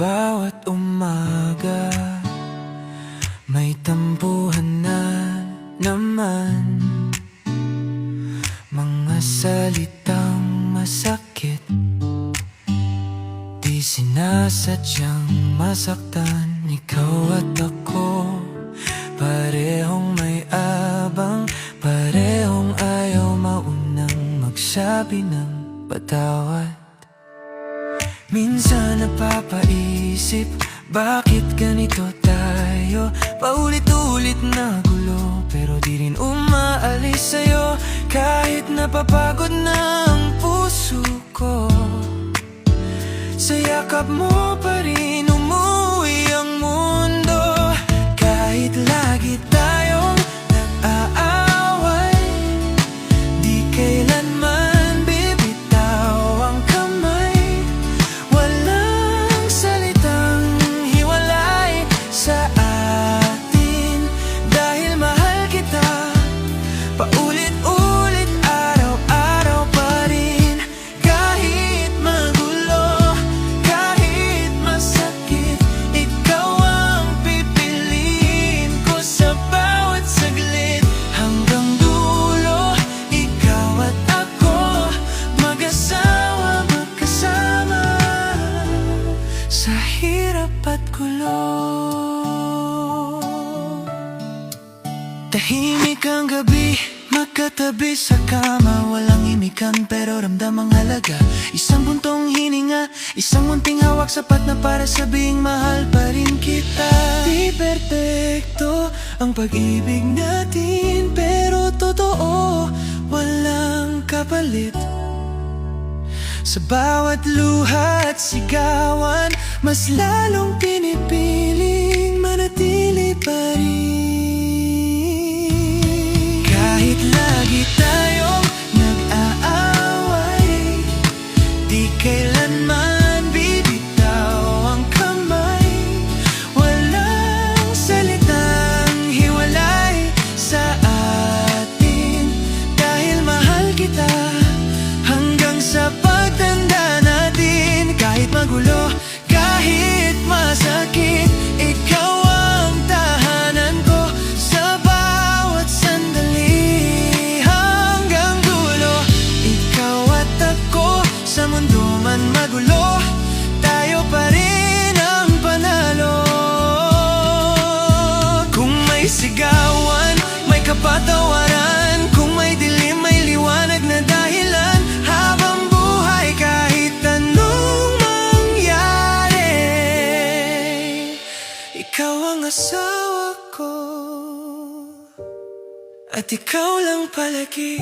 bawat umaga may tampuhan na naman, mga salitang masakit, di sinasadyang masaktan. Ikaw at ako, parehong may abang, parehong ayaw maunang magsabi ng patawad. Minsan napapaisip, bakit ganito tayo? Paulit-ulit na gulo, pero di rin umaalis sa'yo. Kahit napapagod na ang puso ko, sa yakap mo pa rin umuwi ang mundo. Kahit lagi tayong nag-aaway, di kailanman bibitaw ang kamay. Walang salitang hiwalay sa atin, dahil mahal kita. Paulit-ulit, araw-araw pa rin. Kahit magulo, kahit masakit, ikaw ang pipiliin ko sa bawat saglit. Hanggang dulo, ikaw at ako, mag-asawa, magkasama, sa hirap at gulo. Tahimik ang gabi, magkatabi sa kama, walang imikan pero ramdam ang halaga. Isang buntong hininga, isang munting hawak, sapat na para sabing mahal pa rin kita. Di perpekto ang pag-ibig natin, pero totoo, walang kapalit. Sa bawat luha at sigawan, mas lalong pinipiling manatili pa rin. Kahit lagi tayong nag-aaway, di kailanman bibitaw ang kamay. Walang salitang hiwalay sa atin, dahil mahal kita hanggang sa pagtanda natin. Kahit magulo, kahit masakit, ikaw ang tahanan ko sa bawat sandali. Hanggang dulo, ikaw at ako, sa mundo man magulo, tayo pa rin ang panalo. Kung may sigawan, may kapatawaran. Kung may dilim, may liwanag na dahilan. Habang buhay, kahit anong mangyari, ikaw ang asawa ko, at ikaw lang palagi.